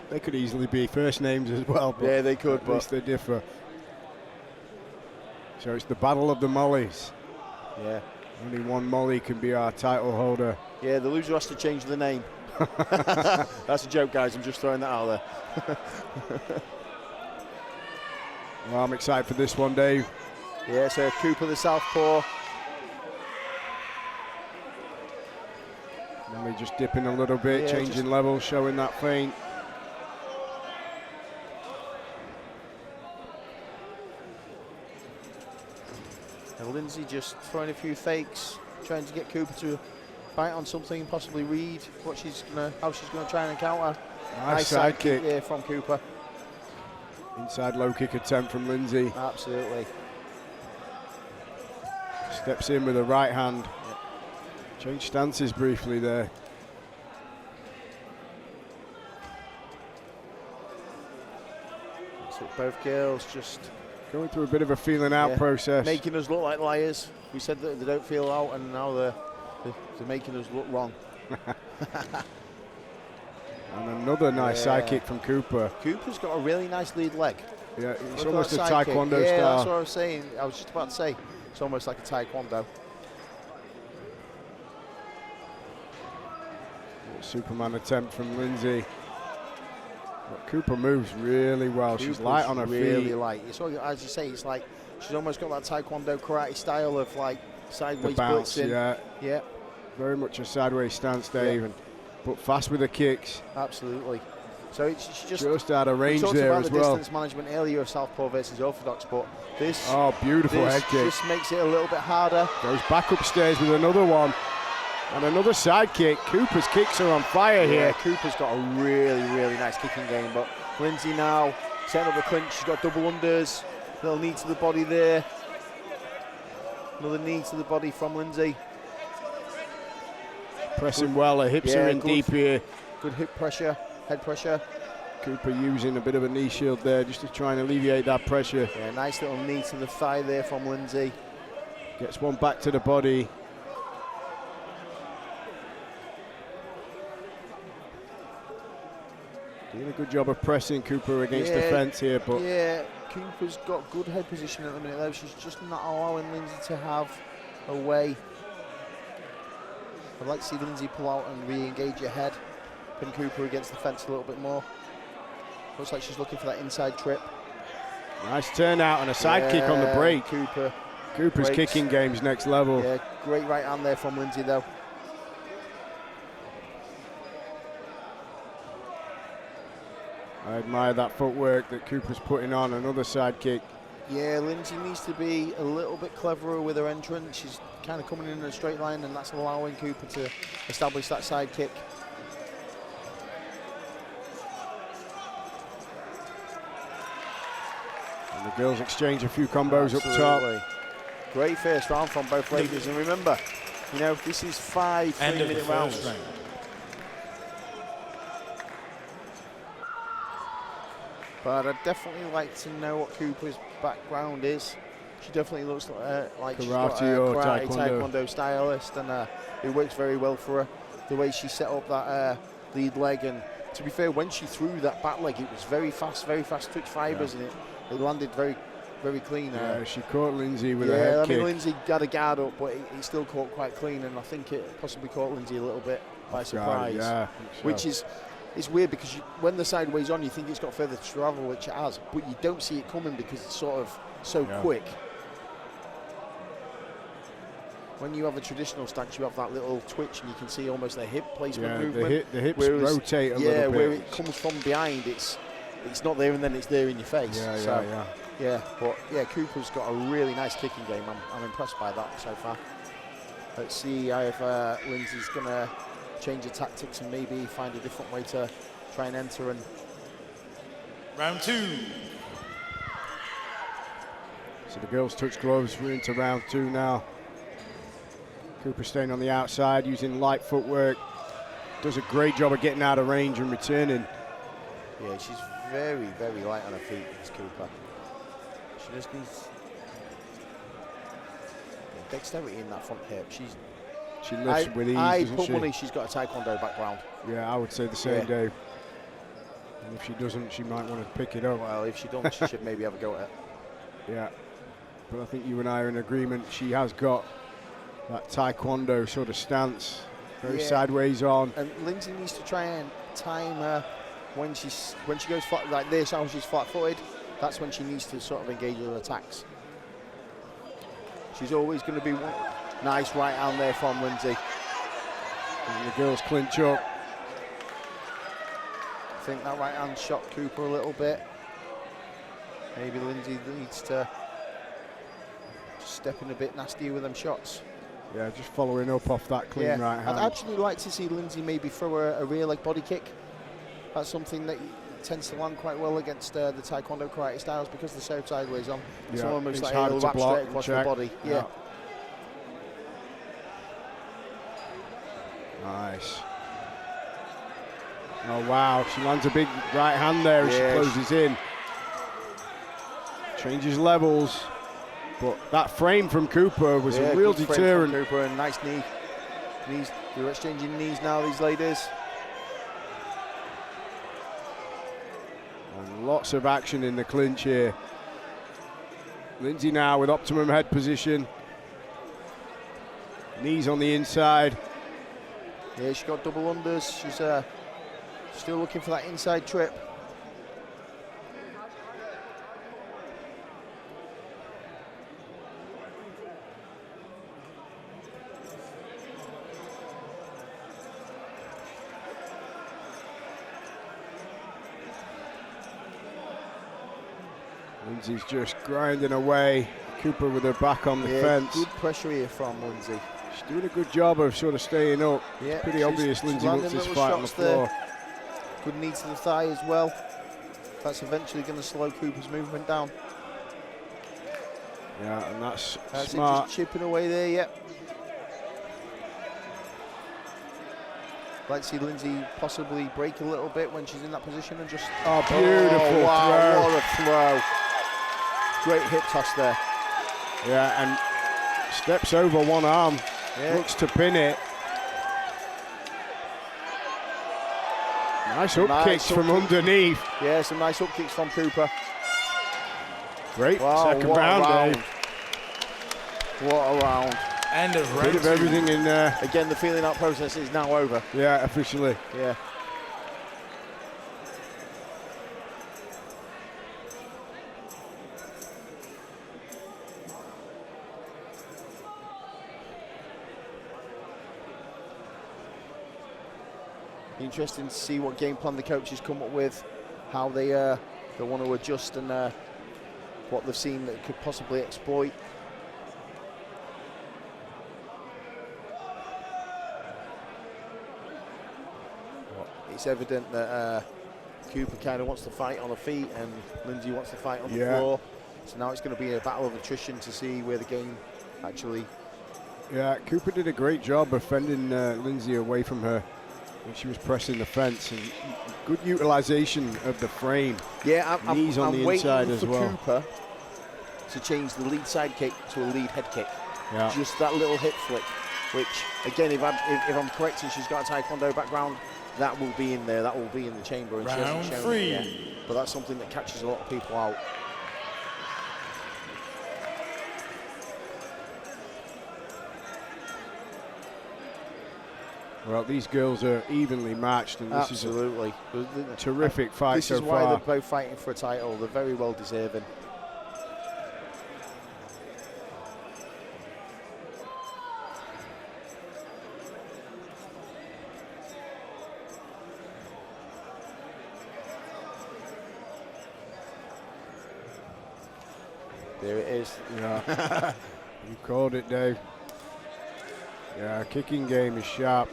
They could easily be first names as well. But yeah, they could, at least they differ. So it's the battle of the mollies. Yeah. Only one molly can be our title holder. Yeah, the loser has to change the name. That's a joke, guys. I'm just throwing that out there. Well, I'm excited for this one, Dave. Yeah, so Cooper the southpaw. Molly just dipping a little bit, changing level, showing that feint. And Lindsay just throwing a few fakes, trying to get Cooper to bite on something, possibly read how she's gonna try and counter. Nice side kick. Yeah, from Cooper. Inside low kick attempt from Lindsay. Absolutely. Steps in with a right hand. Yep. Changed stances briefly there. So both girls just going through a bit of a feeling out process. Making us look like liars. We said that they don't feel out, and now they're making us look wrong. And another nice side kick from Cooper. Cooper's got a really nice lead leg. Yeah, it's almost a taekwondo style. Yeah, that's what I was saying. I was just about to say, it's almost like a taekwondo. Superman attempt from Lindsay. But Cooper moves really well. She's light on her feet. Really light. It's all, as you say, it's like she's almost got that taekwondo karate style of like sideways bounce. blitzing. Yeah. Very much a sideways stance, Dave, but fast with the kicks. Absolutely. So she just out of range there as well. We talked about the distance management earlier of southpaw versus orthodox, but this beautiful head kick. Just makes it a little bit harder. Goes back upstairs with another one. And another side kick. Cooper's kicks are on fire here. Cooper's got a really, really nice kicking game, but Lindsay now setting up the clinch. She's got double unders. Little knee to the body there. Another knee to the body from Lindsay. Pressing well, her hips are in deep here. Good hip pressure, head pressure. Cooper using a bit of a knee shield there just to try and alleviate that pressure. Yeah, nice little knee to the thigh there from Lindsay. Gets one back to the body. Doing a good job of pressing Cooper against the fence here, but Cooper's got good head position at the minute though. She's just not allowing Lindsay to have a way. I'd like to see Lindsay pull out and re-engage her head, pin Cooper against the fence a little bit more. Looks like she's looking for that inside trip. Nice turnout and a side kick on the break. Cooper's kicking game's next level. Yeah, great right hand there from Lindsay though. I admire that footwork that Cooper's putting on. Another side kick. Yeah, Lindsay needs to be a little bit cleverer with her entrance. She's kind of coming in a straight line, and that's allowing Cooper to establish that side kick. And the girls exchange a few combos up top. Great first round from both ladies, and remember, you know, this is 5 3-minute rounds. But I'd definitely like to know what Cooper's background is. She definitely looks like she's got a karate taekwondo stylist, and it works very well for her. The way she set up that lead leg, and to be fair, when she threw that back leg, it was very fast twitch fibers, and it landed very, very clean. She caught Lindsay with a head kick. I mean, Lindsay got a guard up, but it still caught quite clean, and I think it possibly caught Lindsay a little bit by surprise. Which is. It's weird because when the sideways on, you think it's got further to travel, which it has, but you don't see it coming because it's sort of so quick. When you have a traditional stance, you have that little twitch, and you can see almost the hip placement movement. The hips rotate a little bit. Where it comes from behind, it's not there, and then it's there in your face. But Cooper's got a really nice kicking game. I'm impressed by that so far. Let's see if Lindsay's gonna change the tactics and maybe find a different way to try and enter. And round 2. So the girls touch gloves. We're into round 2 now. Cooper staying on the outside, using light footwork. Does a great job of getting out of range and returning. Yeah, she's very, very light on her feet, this Cooper. She just needs dexterity in that front hip. She lifts with ease, I doesn't put she? money she's got a taekwondo background. Yeah, I would say the same, Dave. And if she doesn't, she might want to pick it up. Well, if she don't, she should maybe have a go at it. Yeah, but I think you and I are in agreement. She has got that taekwondo sort of stance, very sideways on. And Lindsay needs to try and time her when she goes flat, like this, how she's flat-footed. That's when she needs to sort of engage with attacks. She's always going to be one. Nice right hand there from Lindsay. And the girls clinch up. I think that right hand shot Cooper a little bit. Maybe Lindsay needs to step in a bit nastier with them shots. Yeah, just following up off that clean right hand. I'd actually like to see Lindsay maybe throw a rear leg body kick. That's something that tends to land quite well against the Taekwondo karate styles because they're so sideways on. It's almost like a wrap straight across the body. Yeah. Nice. Oh wow, she lands a big right hand there as she closes in. Changes levels, but that frame from Cooper was a real deterrent. Cooper, and nice knee. Knees, they're exchanging knees now, these ladies. And lots of action in the clinch here. Lindsay now with optimum head position. Knees on the inside. Yeah, she's got double unders. She's still looking for that inside trip. Lindsay's just grinding away. Cooper with her back on the fence. Good pressure here from Lindsay. She's doing a good job of sort of staying up. Yeah, it's pretty obvious Lindsay wants this fight on the floor. Good knee to the thigh as well. That's eventually going to slow Cooper's movement down. Yeah, and that's smart. smart. Just chipping away there, yep. Like to see Lindsay possibly break a little bit when she's in that position and just... Oh, beautiful wow, throw. what a throw. Great hip toss there. Yeah, and steps over one arm, looks to pin it. Nice up kicks from underneath. Yeah, some nice up kicks from Cooper. Great second round, Dave. What a round. End of round. Bit of everything in there. Again, the feeling out process is now over. Yeah, officially. Yeah. Interesting to see what game plan the coaches come up with, how they want to adjust, and what they've seen that could possibly exploit. It's evident that Cooper kind of wants to fight on the feet and Lindsay wants to fight on the floor. So now it's going to be a battle of attrition to see where the game actually... Yeah, Cooper did a great job of fending Lindsay away from her when she was pressing the fence, and good utilization of the frame. Yeah, Knees on the inside as well. Cooper to change the lead side kick to a lead head kick. Yeah. Just that little hip flick, which again, if I'm correct and she's got a Taekwondo background, that will be in there, that will be in the chamber. And round she hasn't shown 3. it yet, but that's something that catches a lot of people out. Well, these girls are evenly matched, and this is a terrific fight so far. This is why they're both fighting for a title. They're very well deserving. There it is. Yeah. You called it, Dave. Yeah, kicking game is sharp.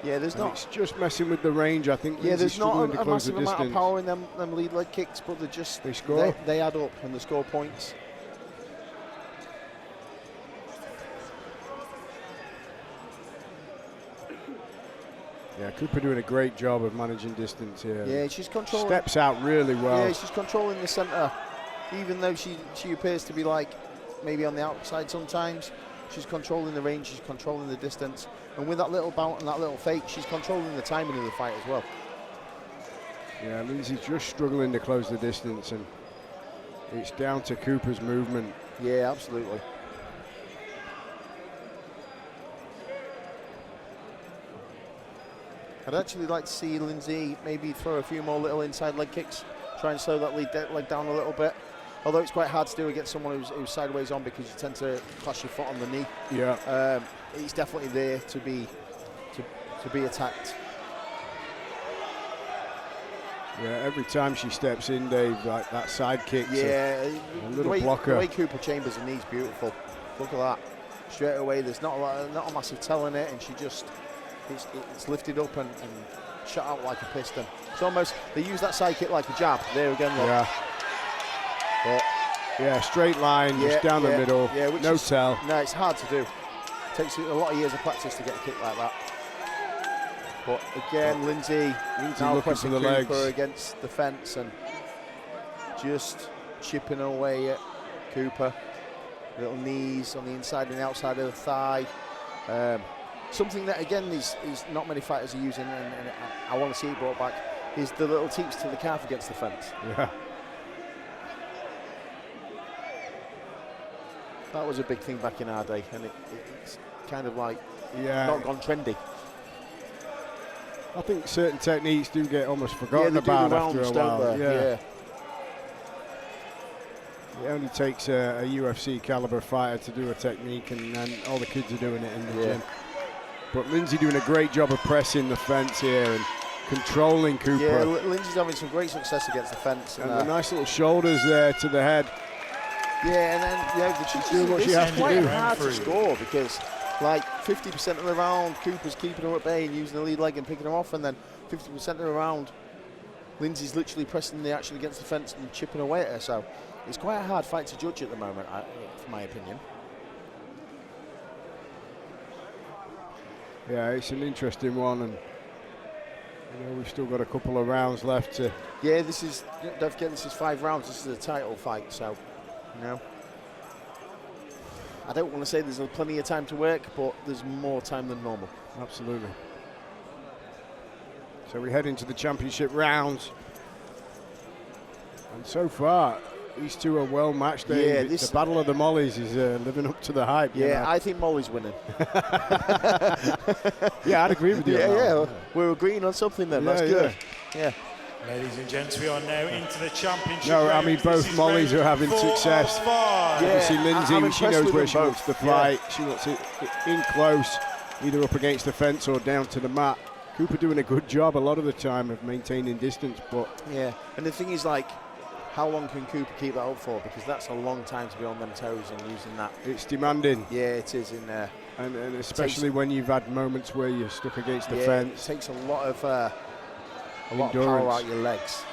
Yeah, there's not. It's just messing with the range. I think. Yeah, there's not a massive amount of power in them lead leg kicks, but they score. They add up and they score points. Yeah, Cooper doing a great job of managing distance here. Yeah, she's controlling. Steps out really well. Yeah, she's controlling the centre, even though she appears to be like maybe on the outside sometimes. She's controlling the range, she's controlling the distance, and with that little bout and that little fake, she's controlling the timing of the fight as well. Yeah, Lindsay's just struggling to close the distance, and it's down to Cooper's movement. Yeah, absolutely. I'd actually like to see Lindsay maybe throw a few more little inside leg kicks, try and slow that leg down a little bit. Although it's quite hard to do against someone who's sideways on, because you tend to clash your foot on the knee. Yeah. He's definitely there to be attacked. Yeah, every time she steps in, Dave, like that side kick. Yeah, a little blocker. The way Cooper chambers the knee's beautiful. Look at that. Straight away, there's not a massive telling it, and she just it's lifted up and shot out like a piston. It's almost, they use that side kick like a jab. There again, look. Yeah. But yeah, straight line, just down the middle. Yeah, no tell. No, it's hard to do. It takes a lot of years of practice to get a kick like that. But again, Lindsay now pressing for the Cooper legs against the fence and just chipping away at Cooper. Little knees on the inside and the outside of the thigh. Something that again is not many fighters are using, and I want to see it brought back, is the little teeps to the calf against the fence. Yeah. That was a big thing back in our day, and it's kind of like not gone trendy. I think certain techniques do get almost forgotten about after a while. Yeah. It only takes a UFC caliber fighter to do a technique, and then all the kids are doing it in the gym. But Lindsay doing a great job of pressing the fence here and controlling Cooper. Yeah, Lindsay's having some great success against the fence. And the nice little shoulders there to the head. Yeah, and then she's doing what she has to do. It's quite hard to score, because like 50% of the round, Cooper's keeping her at bay and using the lead leg and picking her off, and then 50% of the round, Lindsay's literally pressing the action against the fence and chipping away at her. So it's quite a hard fight to judge at the moment, in my opinion. Yeah, it's an interesting one, and we've still got a couple of rounds left to. Yeah, don't forget, this is 5 rounds. This is a title fight, so I don't want to say there's plenty of time to work, but there's more time than normal. Absolutely. So we head into the championship rounds, and so far these two are well matched. Yeah, the battle of the Mollies is living up to the hype. Yeah, I think Molly's winning. Yeah, I'd agree with you. Yeah, we're agreeing on something then. That's good. Yeah. Ladies and gents, we are now into the championship. No, I mean, both Mollies are having success. Yeah, you see Lindsay, she knows where she wants to fight. Yeah. She wants it in close, either up against the fence or down to the mat. Cooper doing a good job a lot of the time of maintaining distance, but yeah. And the thing is, like, how long can Cooper keep that up for? Because that's a long time to be on them toes and using that. It's demanding. Yeah, it is in there. And especially when you've had moments where you're stuck against the fence. It takes a lot of power out your legs.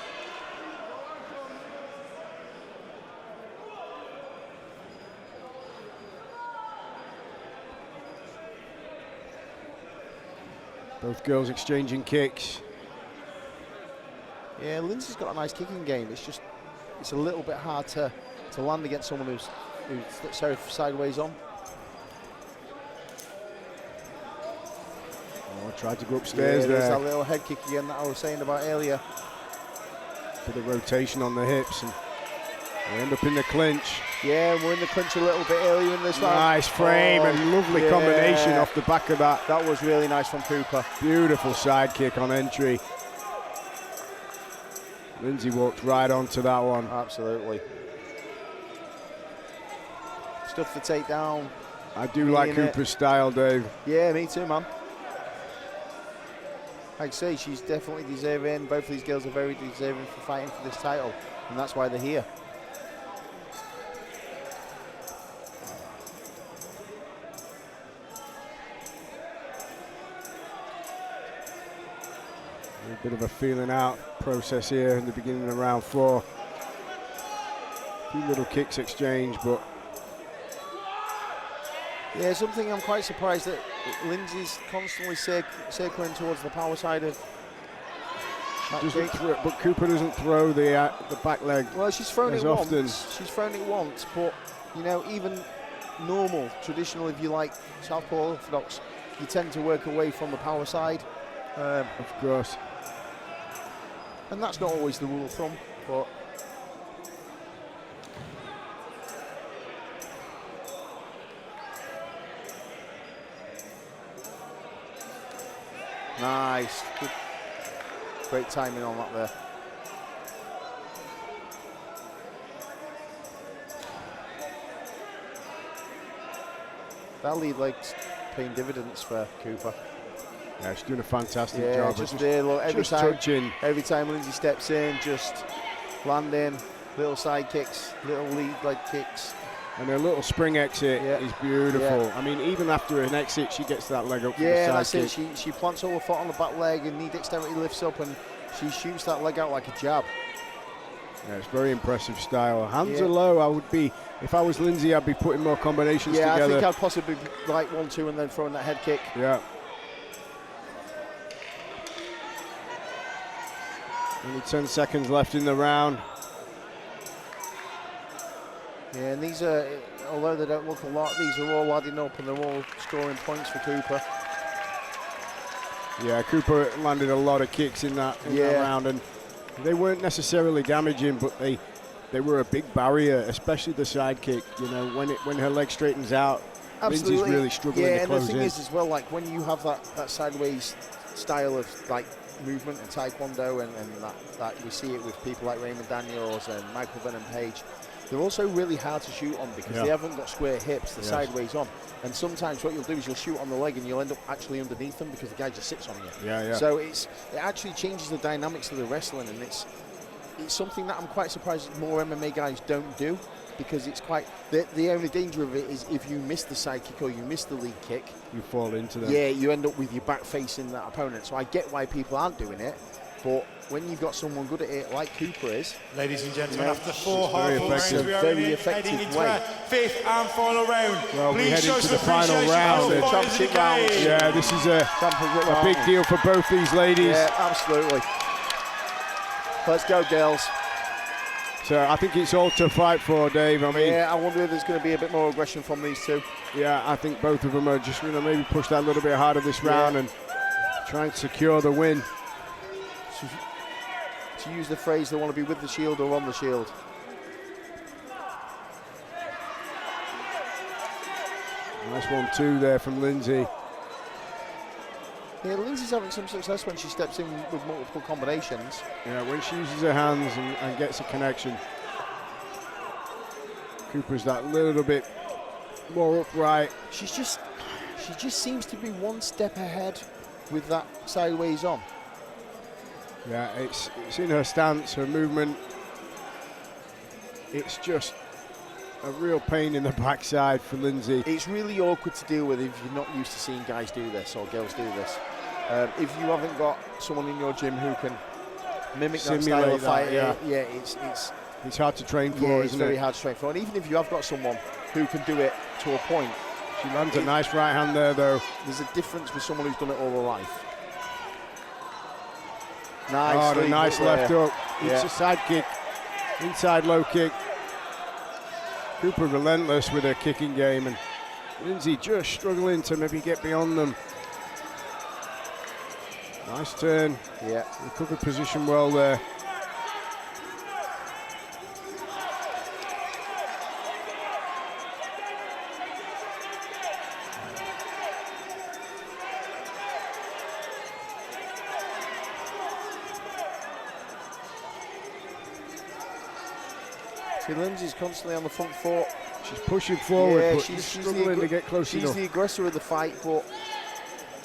Both girls exchanging kicks. Yeah, Lindsay's got a nice kicking game. It's a little bit hard to land against someone who's so sideways on. Oh, tried to go upstairs there. There's that little head kick again that I was saying about earlier. Bit of rotation on the hips, and they end up in the clinch. Yeah, we're in the clinch a little bit earlier in this round. Nice frame and lovely combination off the back of that. That was really nice from Cooper. Beautiful side kick on entry. Lindsay walked right onto that one. Absolutely. Stuff the takedown. I do like Cooper's style, Dave. Yeah, me too, man. Like I say, she's definitely deserving. Both of these girls are very deserving for fighting for this title, and that's why they're here. A bit of a feeling out process here in the beginning of round 4. A few little kicks exchanged, but yeah, something I'm quite surprised that Lindsay's constantly circling towards the power side of that. But Cooper doesn't throw the back leg. Well, she's thrown it often. once. She's thrown it once, but even normal, traditional, if you like, southpaw orthodox, you tend to work away from the power side. Of course. And that's not always the rule of thumb, but nice. Good. Great timing on that there. That lead leg's paying dividends for Cooper. Yeah, she's doing a fantastic yeah, job. Just there, look, touching. Every time Lindsay steps in, just landing, little side kicks, little lead leg kicks. And her little spring exit is beautiful. Yeah. I mean, even after an exit, she gets that leg up for the Yeah, side that's kick. it. She plants all her foot on the back leg and knee dexterity lifts up and she shoots that leg out like a jab. Yeah, it's very impressive style. Hands are low. I would be, if I was Lindsay, I'd be putting more combinations together. Yeah, I think I'd possibly like 1-2 and then throwing that head kick. Yeah. Only 10 seconds left in the round. Yeah, and these are, although they don't look a lot, these are all adding up and they're all scoring points for Cooper. Yeah, Cooper landed a lot of kicks in that round, and they weren't necessarily damaging, but they were a big barrier, especially the side kick. You know, when her leg straightens out, Absolutely. Lindsay's really struggling to close in. Yeah, and the thing is as well, like when you have that sideways style of like movement and taekwondo, and that we see it with people like Raymond Daniels and Michael Venom Page. They're also really hard to shoot on because they haven't got square hips, they're sideways on. And sometimes what you'll do is you'll shoot on the leg and you'll end up actually underneath them because the guy just sits on you. So it actually changes the dynamics of the wrestling, and it's something that I'm quite surprised more MMA guys don't do, because it's quite, the only danger of it is if you miss the side kick or you miss the lead kick, you fall into them. Yeah, you end up with your back facing that opponent. So I get why people aren't doing it, but when you've got someone good at it like Cooper is. Ladies and gentlemen, after 4 half-full rounds, we are heading into our 5th and final round. Well, we head Please show into some the final appreciation round. for the Championship round. Yeah, this is a big deal for both these ladies. Yeah, absolutely. Let's go, girls. So I think it's all to fight for, Dave. I mean, yeah, I wonder if there's going to be a bit more aggression from these two. Yeah, I think both of them are just going to maybe push that a little bit harder this round and try and secure the win. To use the phrase, they want to be with the shield or on the shield. Nice 1-2 there from Lindsay. Yeah, Lindsay's having some success when she steps in with multiple combinations. Yeah, when she uses her hands and gets a connection. Cooper's that little bit more upright. She just seems to be one step ahead with that sideways on. Yeah, it's in her stance, her movement. It's just a real pain in the backside for Lindsay. It's really awkward to deal with if you're not used to seeing guys do this or girls do this. If you haven't got someone in your gym who can mimic that style of fight, it's hard to train for, isn't it? It's very hard to train for. And even if you have got someone who can do it to a point. She lands a nice right hand there, though. There's a difference with someone who's done it all their life. Nice, the nice left hook. It's a side kick, inside low kick. Cooper relentless with her kicking game, and Lindsay just struggling to maybe get beyond them. Nice turn. Yeah. Recovered position well there. Lindsay's constantly on the front foot. She's pushing forward, but she's struggling to get close enough. She's the aggressor of the fight, but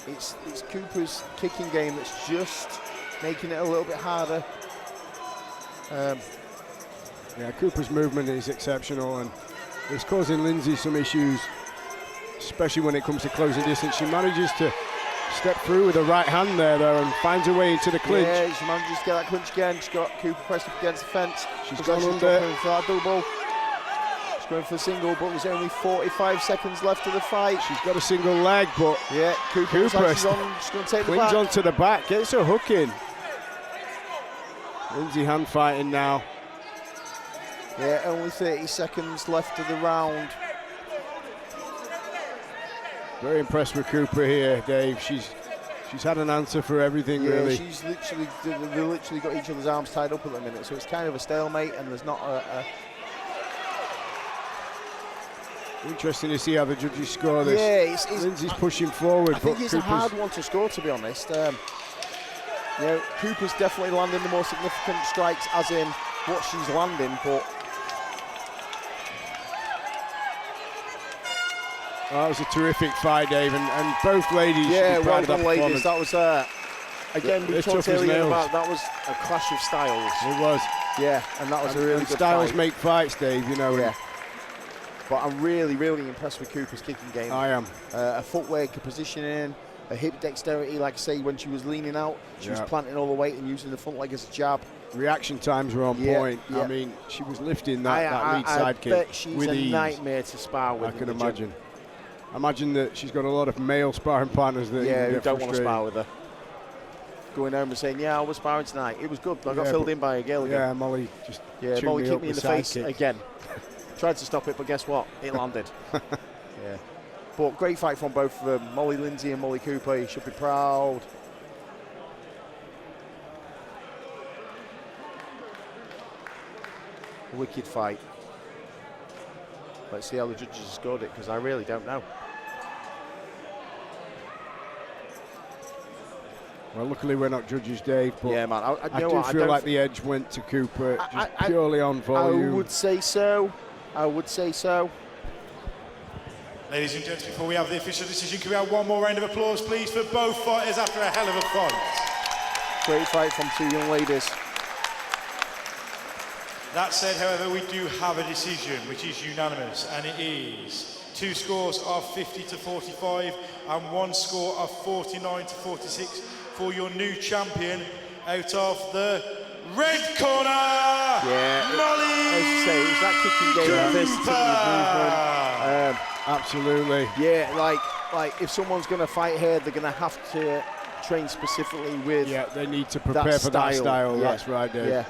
it's Cooper's kicking game that's just making it a little bit harder. Yeah, Cooper's movement is exceptional, and it's causing Lindsay some issues, especially when it comes to closing distance. She manages to step through with the right hand there, though, and finds her way into the clinch. Yeah, she manages to get that clinch again. She's got Cooper pressed up against the fence. She's gone under. Going for that double. She's going for the single, but there's only 45 seconds left of the fight. She's got a single leg, but yeah, Cooper's going to take the back. Onto the back, gets her hook in. Lindsay hand fighting now. Yeah, only 30 seconds left of the round. Very impressed with Cooper here, Dave. She's She's had an answer for everything, really. She's literally, they literally got each other's arms tied up at the minute, so it's kind of a stalemate, and there's not a Interesting to see how the judges score this. Yeah, Lindsay's pushing forward. I think it's a hard one to score, to be honest. You know, Cooper's definitely landing the more significant strikes, as in what she's landing, but that was a terrific fight, Dave, and both ladies. Yeah, well done, ladies. That was again, we talked earlier about that was a clash of styles. It was. Yeah, and that was a really good styles fight. make fights, Dave. You know. Yeah. But I'm really, really impressed with Cooper's kicking game. I am. Her footwork, her positioning, her hip dexterity. Like I say, when she was leaning out, she was planting all the weight and using the front leg as a jab. Reaction times were on point. Yeah. I mean, she was lifting that lead side kick bet she's with a ease. nightmare to spar with. I can imagine. I imagine that she's got a lot of male sparring partners that who don't want to spar with her. Going home and saying, "Yeah, I was sparring tonight. It was good. I got filled in by a girl again." Yeah, Molly just Molly kicked me in the face kick. again. Tried to stop it, but guess what? It landed. Yeah. But great fight from both of them. Molly Lindsay and Molly Cooper. You should be proud. Wicked fight. Let's see how the judges have scored it, because I really don't know. Well, luckily we're not judges, Dave, but yeah, man. I do feel like the edge went to Cooper purely on volume. I would say so. I would say so. Ladies and gents, before we have the official decision, can we have one more round of applause, please, for both fighters after a hell of a fight? Great fight from two young ladies. That said, however, we do have a decision, which is unanimous, and it is 2 scores of 50-45 and 1 score of 49-46 for your new champion out of the red corner. Yeah, Molly. As you say, it was that kicking game, movement. Absolutely. Yeah, like if someone's going to fight her, they're going to have to train specifically with. Yeah, they need to prepare for that style. Yeah. That's right, Dave. Yeah.